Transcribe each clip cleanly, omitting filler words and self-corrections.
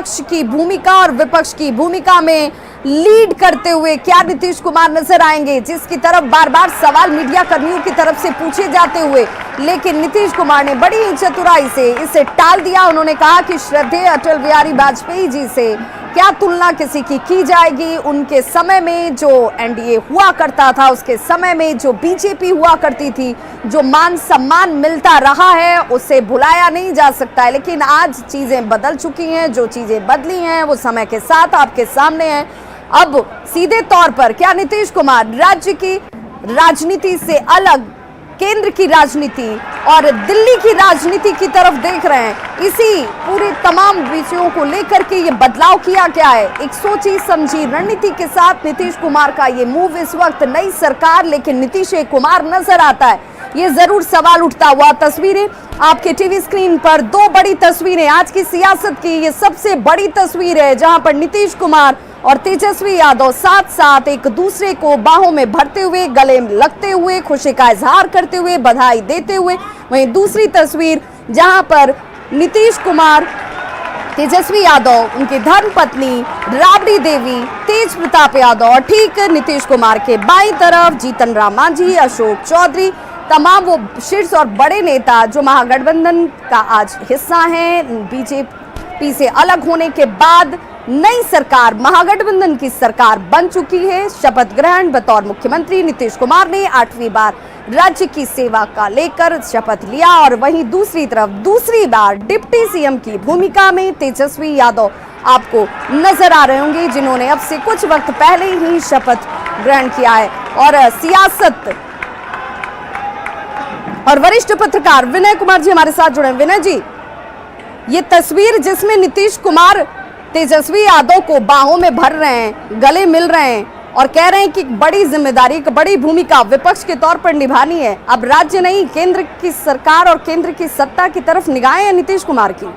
पक्ष की भूमिका और विपक्ष की भूमिका में लीड करते हुए क्या नीतीश कुमार नजर आएंगे, जिसकी तरफ बार बार सवाल मीडिया कर्मियों की तरफ से पूछे जाते हुए, लेकिन नीतीश कुमार ने बड़ी ही चतुराई से इसे टाल दिया। उन्होंने कहा कि श्रद्धेय अटल बिहारी वाजपेयी जी से क्या तुलना किसी की जाएगी। उनके समय में जो एनडीए हुआ करता था, उसके समय में जो बीजेपी हुआ करती थी, जो मान सम्मान मिलता रहा है, उसे भुलाया नहीं जा सकता है। लेकिन आज चीजें बदल चुकी हैं, जो चीजें बदली हैं वो समय के साथ आपके सामने हैं। अब सीधे तौर पर क्या नीतीश कुमार राज्य की राजनीति से अलग केंद्र की राजनीति और दिल्ली की राजनीति की तरफ देख रहे हैं? इसी पूरे तमाम विषयों को लेकर के ये बदलाव किया गया है। एक सोची समझी रणनीति के साथ नीतीश कुमार का ये मूव, इस वक्त नई सरकार लेकिन नीतीश कुमार नजर आता है, ये जरूर सवाल उठता हुआ। तस्वीरें आपके टीवी स्क्रीन पर, दो बड़ी तस्वीरें आज की सियासत की, ये सबसे बड़ी तस्वीर है जहां पर नीतीश कुमार और तेजस्वी यादव साथ साथ एक दूसरे को बाहों में भरते हुए, गले में लगते हुए, खुशी का इजहार करते हुए, बधाई देते हुए। वहीं दूसरी तस्वीर जहां पर नीतीश कुमार, तेजस्वी यादव, उनकी धर्मपत्नी राबड़ी देवी, तेज प्रताप यादव और ठीक नीतीश कुमार के बाईं तरफ जीतन राम मांझी, अशोक चौधरी, तमाम वो शीर्ष और बड़े नेता जो महागठबंधन का आज हिस्सा हैं। बीजेपी से अलग होने के बाद नई सरकार, महागठबंधन की सरकार बन चुकी है। शपथ ग्रहण बतौर मुख्यमंत्री नीतीश कुमार ने 8वीं बार राज्य की सेवा का लेकर शपथ लिया और वहीं दूसरी तरफ दूसरी बार डिप्टी सीएम की भूमिका में तेजस्वी यादव आपको नजर आ रहे होंगे, जिन्होंने अब से कुछ वक्त पहले ही शपथ ग्रहण किया है। और सियासत और वरिष्ठ पत्रकार विनय कुमार जी हमारे साथ जुड़े। विनय जी, ये तस्वीर जिसमें नीतीश कुमार तेजस्वी यादव को बाहों में भर रहे हैं, गले मिल रहे हैं और कह रहे हैं कि बड़ी जिम्मेदारी, एक बड़ी भूमिका विपक्ष के तौर पर निभानी है। अब राज्य नहीं, केंद्र की सरकार और केंद्र की सत्ता की तरफ निगाहें हैं नीतीश कुमार की।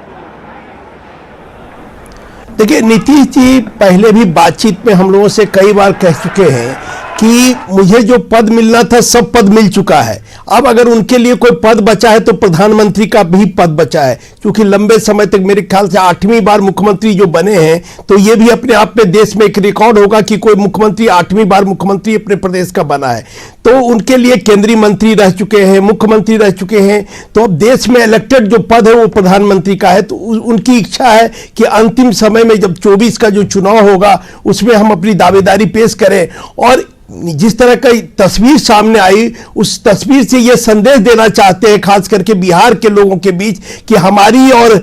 देखिए, नीतीश जी पहले भी बातचीत में हम लोगों से कई बार कह चुके हैं कि मुझे जो पद मिलना था सब पद मिल चुका है। अब अगर उनके लिए कोई पद बचा है तो प्रधानमंत्री का भी पद बचा है, क्योंकि लंबे समय तक मेरे ख्याल से 8वीं बार मुख्यमंत्री जो बने हैं, तो ये भी अपने आप में देश में एक रिकॉर्ड होगा कि कोई मुख्यमंत्री 8वीं बार मुख्यमंत्री अपने प्रदेश का बना है। तो उनके लिए केंद्रीय मंत्री रह चुके हैं, मुख्यमंत्री रह चुके हैं, तो अब देश में इलेक्टेड जो पद है वो प्रधानमंत्री का है। तो उनकी इच्छा है कि अंतिम समय में जब 24 का जो चुनाव होगा उसमें हम अपनी दावेदारी पेश करें। और जिस तरह की तस्वीर सामने आई, उस तस्वीर से यह संदेश देना चाहते हैं खास करके बिहार के लोगों के बीच कि हमारी और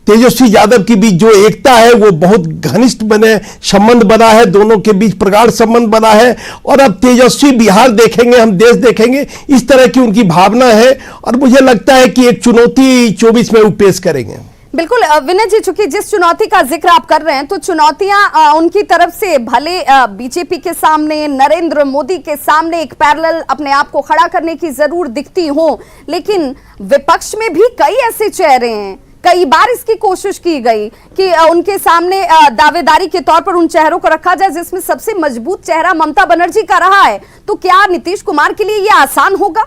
तेजस्वी यादव के बीच जो एकता है वो बहुत घनिष्ठ बने संबंध बना है, दोनों के बीच प्रगाढ़ संबंध बना है। और अब तेजस्वी बिहार देखेंगे, हम देश देखेंगे, इस तरह की उनकी भावना है। और मुझे लगता है कि एक चुनौती 24 में वो पेश करेंगे। बिल्कुल विनय जी, चूंकि जिस चुनौती का जिक्र आप कर रहे हैं, तो चुनौतियां उनकी तरफ से भले बीजेपी के सामने, नरेंद्र मोदी के सामने एक पैरेलल अपने आप को खड़ा करने की जरूर दिखती हो, लेकिन विपक्ष में भी कई ऐसे चेहरे हैं, कई बार इसकी कोशिश की गई कि उनके सामने दावेदारी के तौर पर उन चेहरों को रखा जाए, जिसमें सबसे मजबूत चेहरा ममता बनर्जी का रहा है। तो क्या नीतीश कुमार के लिए यह आसान होगा?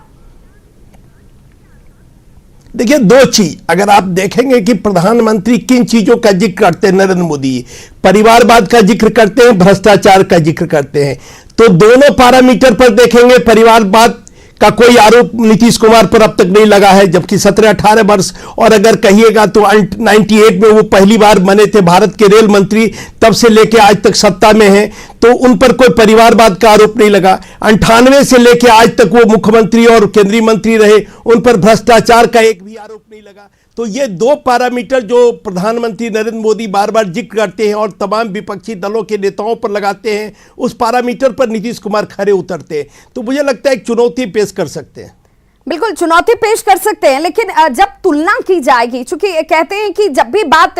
देखिए, दो चीज अगर आप देखेंगे कि प्रधानमंत्री किन चीजों का जिक्र करते हैं, नरेंद्र मोदी परिवारवाद का जिक्र करते हैं, भ्रष्टाचार का जिक्र करते हैं। तो दोनों पैरामीटर पर देखेंगे, परिवारवाद का कोई आरोप नीतीश कुमार पर अब तक नहीं लगा है, जबकि 17-18 वर्ष और अगर कहिएगा तो 98 में वो पहली बार बने थे भारत के रेल मंत्री, तब से लेके आज तक सत्ता में हैं, तो उन पर कोई परिवारवाद का आरोप नहीं लगा। 98 से लेके आज तक वो मुख्यमंत्री और केंद्रीय मंत्री रहे, उन पर भ्रष्टाचार का एक भी आरोप नहीं लगा। तो ये दो पैरामीटर जो प्रधानमंत्री नरेंद्र मोदी बार बार जिक्र करते हैं और तमाम विपक्षी दलों के नेताओं पर लगाते हैं, उस पैरामीटर पर नीतीश कुमार खरे उतरते हैं। तो मुझे लगता है एक चुनौती पेश कर सकते हैं। बिल्कुल चुनौती पेश कर सकते हैं, लेकिन जब तुलना की जाएगी, चूंकि कहते हैं कि जब भी बात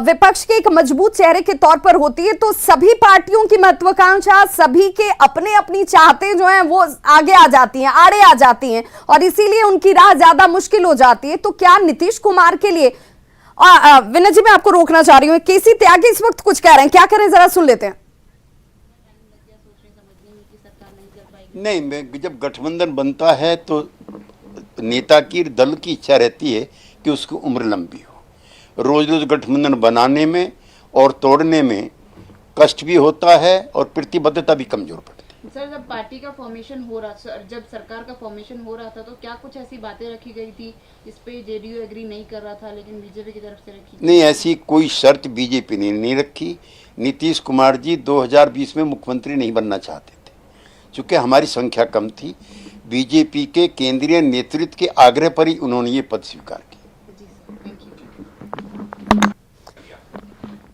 विपक्ष के एक मजबूत चेहरे के तौर पर होती है तो सभी पार्टियों की महत्वाकांक्षा, सभी के अपने अपनी चाहते जो हैं वो आगे आ जाती हैं, आड़े आ जाती हैं और इसीलिए उनकी राह ज्यादा मुश्किल हो जाती है। तो क्या नीतीश कुमार के लिए, विनय जी मैं आपको रोकना चाह रही हूँ, केसी त्यागी इस वक्त कुछ कह रहे हैं, क्या करें जरा सुन लेते हैं। नहीं, जब गठबंधन बनता है तो नेता की, दल की इच्छा रहती है कि उसकी उम्र लंबी हो, रोज रोज गठबंधन बनाने में और तोड़ने में कष्ट भी होता है और प्रतिबद्धता भी कमजोर पड़ती है। सर, जब पार्टी का फॉर्मेशन हो रहा, जब सरकार का फॉर्मेशन हो रहा था तो क्या कुछ ऐसी बातें रखी गई थी जिस पे जेडीयू एग्री नहीं कर रहा था लेकिन बीजेपी की तरफ से रखी? नहीं, ऐसी कोई शर्त बीजेपी ने नहीं रखी। नीतीश कुमार जी 2020 में मुख्यमंत्री नहीं बनना चाहते थे, चूँकि हमारी संख्या कम थी। बीजेपी के केंद्रीय नेतृत्व के आग्रह पर ही उन्होंने ये पद स्वीकार किया।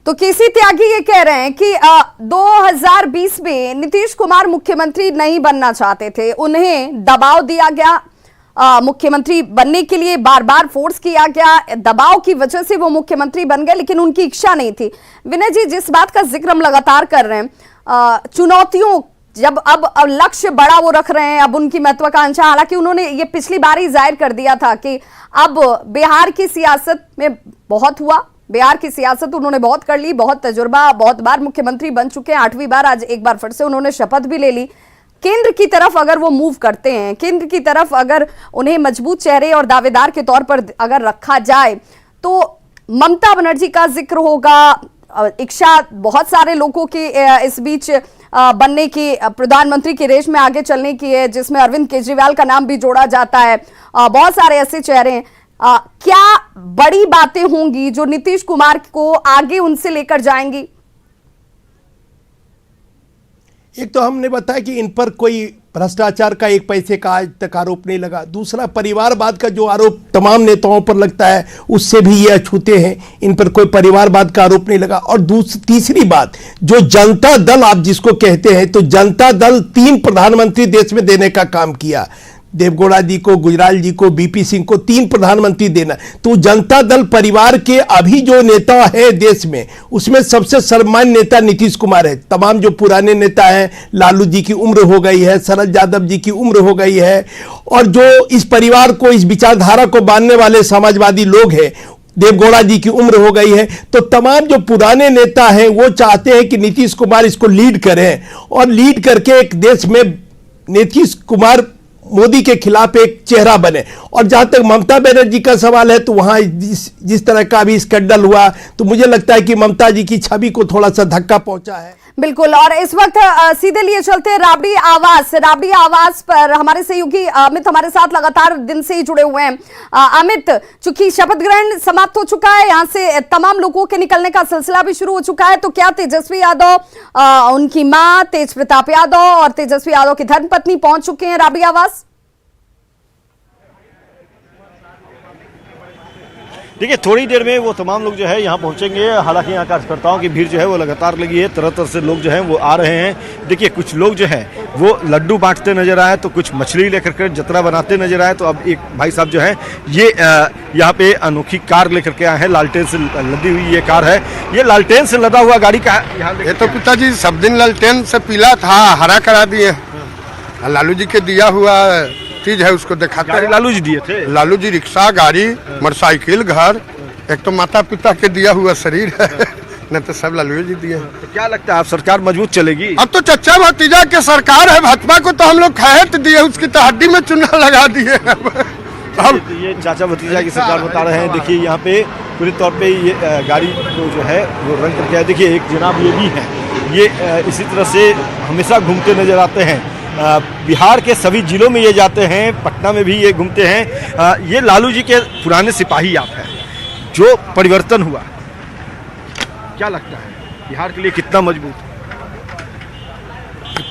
तो केसी त्यागी ये कह रहे हैं कि 2020 में नीतीश कुमार मुख्यमंत्री नहीं बनना चाहते थे, उन्हें दबाव दिया गया, मुख्यमंत्री बनने के लिए बार बार फोर्स किया गया, दबाव की वजह से वो मुख्यमंत्री बन गए, लेकिन उनकी इच्छा नहीं थी। विनय जी, जिस बात का जिक्र हम लगातार कर रहे हैं, चुनौतियों जब अब लक्ष्य बड़ा वो रख रहे हैं, अब उनकी महत्वाकांक्षा, हालांकि उन्होंने ये पिछली बार ही जाहिर कर दिया था कि अब बिहार की सियासत में बहुत हुआ, बिहार की सियासत उन्होंने बहुत कर ली, बहुत तजुर्बा, बहुत बार मुख्यमंत्री बन चुके हैं, 8वीं बार, आज एक बार फिर से उन्होंने शपथ भी ले ली। केंद्र की तरफ अगर वो मूव करते हैं, केंद्र की तरफ अगर उन्हें मजबूत चेहरे और दावेदार के तौर पर अगर रखा जाए तो ममता बनर्जी का जिक्र होगा, इच्छा बहुत सारे लोगों की इस बीच बनने की, प्रधानमंत्री की रेस में आगे चलने की है, जिसमें अरविंद केजरीवाल का नाम भी जोड़ा जाता है, बहुत सारे ऐसे चेहरे हैं। क्या बड़ी बातें होंगी जो नीतीश कुमार को आगे उनसे लेकर जाएंगी? एक तो हमने बताया कि इन पर कोई भ्रष्टाचार का एक पैसे का आज तक आरोप नहीं लगा। दूसरा, परिवारवाद का जो आरोप तमाम नेताओं पर लगता है उससे भी ये अछूते हैं, इन पर कोई परिवारवाद का आरोप नहीं लगा। और तीसरी बात, जो जनता दल आप जिसको कहते हैं, तो जनता दल 3 प्रधानमंत्री देश में देने का काम किया, देवगौड़ा जी को, गुजराल जी को, बीपी सिंह को 3 प्रधानमंत्री देना। तो जनता दल परिवार के अभी जो नेता है देश में, उसमें सबसे सर्वमान्य नेता नीतीश कुमार है। तमाम जो पुराने नेता हैं, लालू जी की उम्र हो गई है, शरद यादव जी की उम्र हो गई है, और जो इस परिवार को, इस विचारधारा को मानने वाले समाजवादी लोग हैं, देवगौड़ा जी की उम्र हो गई है। तो तमाम जो पुराने नेता हैं वो चाहते हैं कि नीतीश कुमार इसको लीड करें, और लीड करके एक देश में नीतीश कुमार मोदी के खिलाफ एक चेहरा बने। और जहां तक ममता बनर्जी का सवाल है, तो वहां जिस तरह का भी स्कैंडल हुआ, तो मुझे लगता है कि ममता जी की छवि को थोड़ा सा धक्का पहुंचा है। बिल्कुल। और इस वक्त सीधे लिए चलते हैं राबड़ी आवास पर हमारे सहयोगी अमित हमारे साथ लगातार दिन से ही जुड़े हुए हैं। अमित, चूंकि शपथ ग्रहण समाप्त हो चुका है, यहाँ से तमाम लोगों के निकलने का सिलसिला भी शुरू हो चुका है, तो क्या तेजस्वी यादव, उनकी मां तेज प्रताप यादव और तेजस्वी यादव की धर्मपत्नी पहुंच चुके हैं राबड़ी आवास? देखिए, थोड़ी देर में वो तमाम लोग जो है यहाँ पहुँचेंगे। हालांकि यहाँ कार्यकर्ताओं की भीड़ जो है वो लगातार लगी है, तरह तरह से लोग जो हैं वो आ रहे हैं। देखिए, कुछ लोग जो हैं वो लड्डू बांटते नजर आए, तो कुछ मछली लेकर के जतरा बनाते नजर आए। तो अब एक भाई साहब जो हैं ये यहाँ पे अनोखी कार लेकर के आए हैं, लालटेन से लदी हुई ये कार है। ये लालटेन से लदा हुआ गाड़ी का ये तो पिताजी सब दिन लालटेन से पीला था, हरा करा दिए। लालू जी के दिया हुआ चीज है उसको दिखाते हैं। लालू जी दिए थे? लालू जी रिक्शा, गाड़ी, मोटरसाइकिल, घर, एक तो माता पिता के दिया हुआ शरीर है नहीं तो सब लालू जी दिए। तो क्या लगता है, आप सरकार मजबूत चलेगी? अब तो चच्चा भतीजा के सरकार है, भाजपा को तो हम लोग खैत दिए, उसकी तो हड्डी में चूना लगा दिए। अब ये चाचा भतीजा की सरकार बता रहे हैं। देखिए, यहाँ पे पूरे तौर पे ये गाड़ी को जो है वो रंग करके, देखिए एक जनाब ये भी है, ये इसी तरह से हमेशा घूमते नजर आते हैं। बिहार के सभी जिलों में ये जाते हैं, पटना में भी ये घूमते हैं। ये लालू जी के पुराने सिपाही आप हैं। जो परिवर्तन हुआ, क्या लगता है बिहार के लिए कितना मजबूत?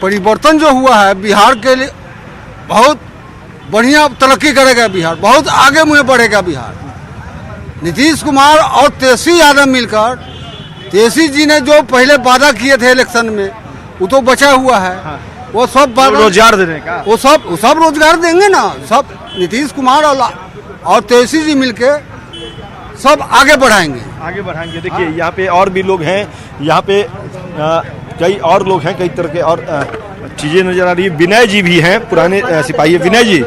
परिवर्तन जो हुआ है बिहार के लिए बहुत बढ़िया तरक्की करेगा, बिहार बहुत आगे मुझे बढ़ेगा। बिहार नीतीश कुमार और तेजस्वी यादव मिलकर, तेजस्वी जी ने जो पहले वादा किए थे इलेक्शन में वो तो बचा हुआ है। हाँ। वो सब रोजगार देने का, वो सब रोजगार देंगे ना। सब नीतीश कुमार और तेजस्वी जी मिलके सब आगे बढ़ाएंगे। देखिए, यहाँ पे और भी लोग हैं, यहाँ पे कई और लोग हैं, कई तरह के और चीजें नजर आ रही है। विनय जी भी हैं, पुराने सिपाही। विनय जी,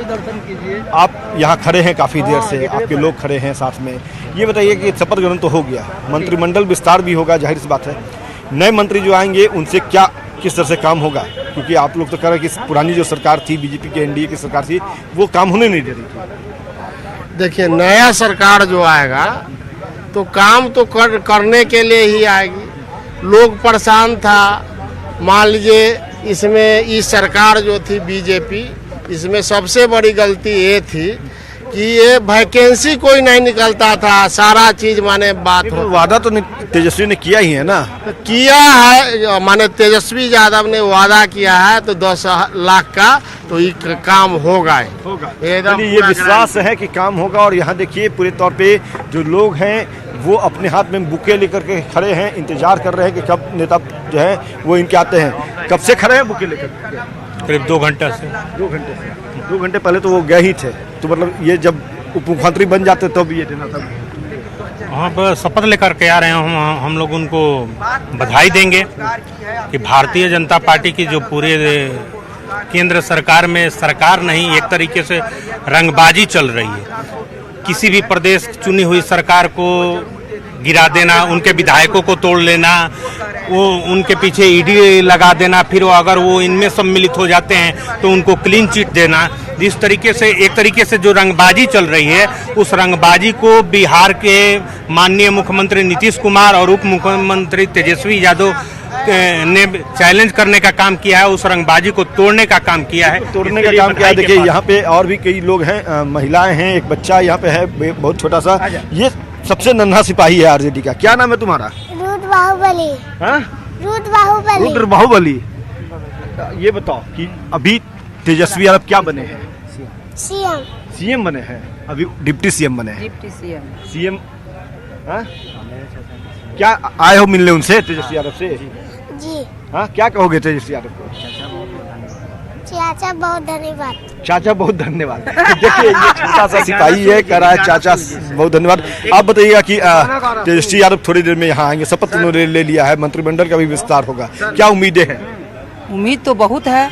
आप यहाँ खड़े हैं काफी देर से, आपके लोग खड़े हैं साथ में। ये बताइए कि शपथ ग्रहण तो हो गया, मंत्रिमंडल विस्तार भी होगा, जाहिर सी बात है। नए मंत्री जो आएंगे उनसे क्या किस तरह से काम होगा, क्योंकि आप लोग तो कह रहे हैं कि पुरानी जो सरकार थी, बीजेपी के एनडीए की सरकार थी, वो काम होने नहीं दे रही थी। देखिए, नया सरकार जो आएगा तो काम तो करने के लिए ही आएगी। लोग परेशान था, मान लीजिए इसमें इस सरकार जो थी बीजेपी, इसमें सबसे बड़ी गलती ये थी कि ये वैकेंसी कोई नहीं निकलता था, सारा चीज माने बात हो। वादा तो तेजस्वी ने किया ही है ना, किया है, माने तेजस्वी यादव ने वादा किया है तो 10 लाख का तो ये काम होगा एकदम। ये विश्वास है कि काम होगा। और यहाँ देखिए पूरे तौर पे जो लोग हैं वो अपने हाथ में बुके लेकर के खड़े हैं, इंतजार कर रहे हैं कि कब नेता जो है वो इनके आते हैं। कब से खड़े हैं बुके लेकर? करीब 2 घंटे से। 2 घंटे पहले तो वो गए ही थे, तो मतलब ये जब उप मुख्यमंत्री बन जाते तो भी ये देना था। वहाँ पर शपथ लेकर के आ रहे हैं, हम लोग उनको बधाई देंगे कि भारतीय जनता पार्टी की जो पूरे केंद्र सरकार में सरकार नहीं, एक तरीके से रंगबाजी चल रही है। किसी भी प्रदेश चुनी हुई सरकार को गिरा देना, उनके विधायकों को तोड़ लेना, वो उनके पीछे ईडी लगा देना, फिर वो अगर वो इनमें सम्मिलित हो जाते हैं तो उनको क्लीन चिट देना। जिस तरीके से एक तरीके से जो रंगबाजी चल रही है, उस रंगबाजी को बिहार के माननीय मुख्यमंत्री नीतीश कुमार और उप मुख्यमंत्री तेजस्वी यादव ने चैलेंज करने का काम किया है, उस रंगबाजी को तोड़ने का काम किया है। तोड़ने का काम किया है। देखिए यहाँ पे और भी कई लोग हैं, महिलाएं हैं, एक बच्चा यहाँ पे है बहुत छोटा सा। ये सबसे नन्हा सिपाही है आरजेडी का। क्या नाम है तुम्हारा? रुद्र बाहुबली। हाँ? रुद्र बाहुबली। रुद्र बाहुबली। ये बताओ कि अभी तेजस्वी यादव क्या बने हैं? सीएम। सीएम बने हैं, अभी डिप्टी सीएम बने हैं। Deputy CM. सीएम क्या आए हो मिलने उनसे, तेजस्वी यादव से? जी। हाँ, क्या कहोगे तेजस्वी यादव को? चाचा बहुत धन्यवाद। चाचा बहुत धन्यवाद। देखिए ये छोटा सा सिपाही है, कह रहा है चाचा बहुत धन्यवाद। आप बताइएगा कि तेजस्वी यादव थोड़ी देर में यहाँ आएंगे, शपथ उन्होंने ले लिया है, मंत्रिमंडल का भी विस्तार होगा, क्या उम्मीदें हैं? उम्मीद तो बहुत है,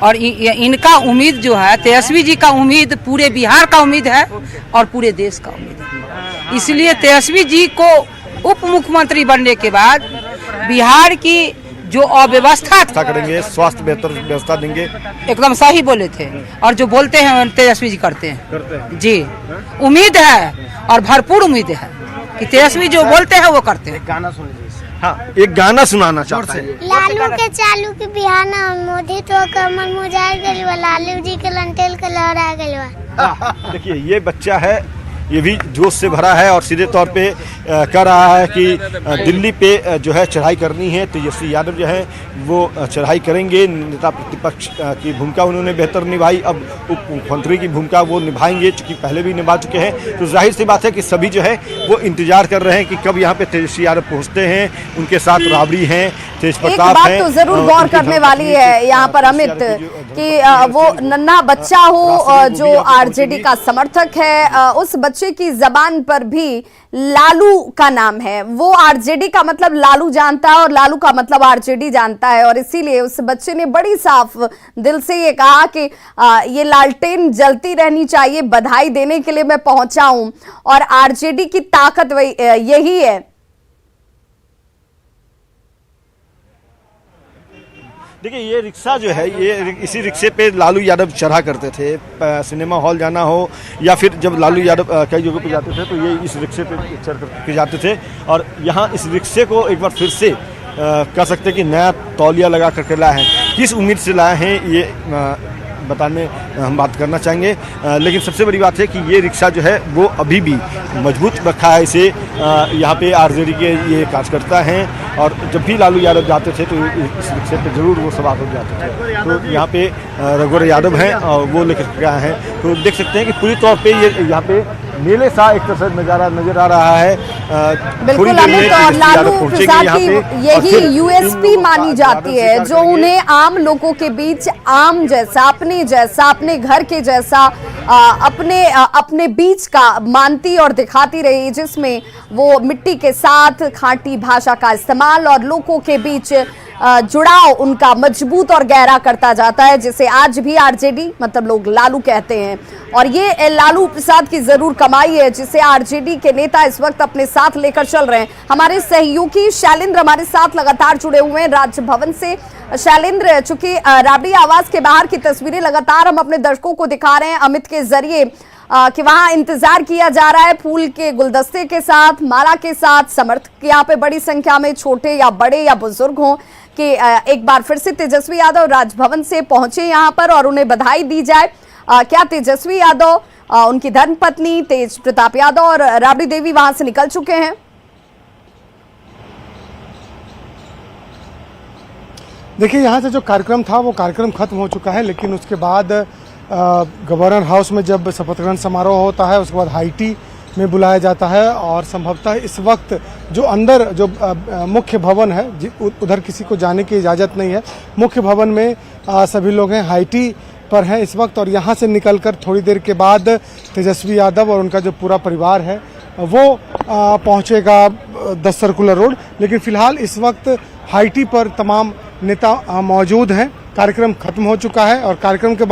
और इनका उम्मीद जो है, तेजस्वी जी का उम्मीद पूरे बिहार का उम्मीद है और पूरे देश का उम्मीद है। इसलिए तेजस्वी जी को उप मुख्यमंत्री बनने के बाद बिहार की जो अव्यवस्था करेंगे, स्वास्थ्य बेहतर व्यवस्था देंगे। एकदम सही बोले थे, और जो बोलते हैं तेजस्वी जी करते हैं जी। उम्मीद है और भरपूर उम्मीद है कि तेजस्वी जो बोलते हैं वो करते हैं। गाना सुन लीजिए। हाँ, एक गाना सुनाना चाहता है। लालू के चालू के बिहाना मोदी तो कमर मुझार गलवा, लालू जी के लंटेल के लहरा गलवा। देखिए ये बच्चा है, ये भी जोश से भरा है और सीधे तौर पे कह रहा है कि दिल्ली पे जो है चढ़ाई करनी है। तेजस्वी यादव जो है वो चढ़ाई करेंगे। नेता प्रतिपक्ष की भूमिका उन्होंने बेहतर निभाई, अब उप मुख्यमंत्री की भूमिका वो निभाएंगे, चूँकि पहले भी निभा चुके हैं। तो जाहिर सी बात है कि सभी जो है वो इंतजार कर रहे हैं कि कब यहाँ पे तेजस्वी यादव पहुँचते हैं। उनके साथ राबड़ी हैं, तेज प्रताप हैं। एक बात तो जरूर गौर करने वाली है यहाँ पर अमित, कि वो नन्हा बच्चा हो जो आरजेडी का समर्थक है, उस बच्चे की जबान पर भी लालू का नाम है। वो आरजेडी का मतलब लालू जानता है और लालू का मतलब आरजेडी जानता है, और इसीलिए उस बच्चे ने बड़ी साफ दिल से ये कहा कि ये लालटेन जलती रहनी चाहिए, बधाई देने के लिए मैं पहुंचा हूं, और आरजेडी की ताकत यही है। देखिए ये रिक्शा जो है, ये इसी रिक्शे पे लालू यादव चढ़ा करते थे। सिनेमा हॉल जाना हो या फिर जब लालू यादव कई जगहों पे जाते थे तो ये इस रिक्शे पे चढ़ कर जाते थे। और यहाँ इस रिक्शे को एक बार फिर से कह सकते हैं कि नया तौलिया लगा करके लाए हैं। किस उम्मीद से लाए हैं ये बताने हम बात करना चाहेंगे, लेकिन सबसे बड़ी बात है कि ये रिक्शा जो है वो अभी भी मजबूत रखा है इसे। यहाँ पे आरजेडी के ये कार्यकर्ता हैं, और जब भी लालू यादव जाते थे तो इस रिक्शे पे जरूर वो सवार हो जाते थे। तो यहाँ पे रघुवर यादव हैं और वो लेकर के आए हैं। तो देख सकते हैं कि पूरी तौर पे ये यहाँ पे मेले सा एक तरह से नजारा नजर आ रहा है। बिल्कुल अमित, और लालू प्रसाद की यही यूएसपी मानी जाती है, जो उन्हें आम लोगों के बीच आम जैसा, अपने जैसा, अपने घर के जैसा अपने बीच का मानती और दिखाती रही, जिसमें वो मिट्टी के साथ खाटी भाषा का इस्तेमाल और लोगों के बीच जुड़ाव उनका मजबूत और गहरा करता जाता है, जिसे आज भी आरजेडी मतलब लोग लालू कहते हैं। और ये लालू प्रसाद की जरूर कमाई है, जिसे आरजेडी के नेता इस वक्त अपने साथ लेकर चल रहे हैं। हमारे सहयोगी शैलेंद्र हमारे साथ लगातार जुड़े हुए हैं राजभवन से। शैलेंद्र, चूंकि राबड़ी आवास के बाहर की तस्वीरें लगातार हम अपने दर्शकों को दिखा रहे हैं अमित के जरिए, कि वहां इंतजार किया जा रहा है फूल के गुलदस्ते के साथ, माला के साथ। समर्थक यहाँ पे बड़ी संख्या में, छोटे या बड़े या बुजुर्ग हों, कि एक बार फिर से तेजस्वी यादव राजभवन से पहुंचे यहाँ पर और उन्हें बधाई दी जाए। क्या तेजस्वी यादव, उनकी धर्मपत्नी तेज प्रताप यादव और राबड़ी देवी वहां से निकल चुके हैं? देखिए, यहाँ से जो कार्यक्रम था वो कार्यक्रम खत्म हो चुका है, लेकिन उसके बाद गवर्नर हाउस में जब शपथ ग्रहण समारोह होता है उसके बाद हाईटी में बुलाया जाता है और संभवतः इस वक्त जो अंदर जो मुख्य भवन है उधर किसी को जाने की इजाज़त नहीं है। मुख्य भवन में सभी लोग हैं, हाईटी पर हैं इस वक्त, और यहाँ से निकलकर थोड़ी देर के बाद तेजस्वी यादव और उनका जो पूरा परिवार है वो पहुँचेगा 10 सर्कुलर रोड। लेकिन फिलहाल इस वक्त हाईटी पर तमाम नेता मौजूद हैं। कार्यक्रम खत्म हो चुका है और कार्यक्रम के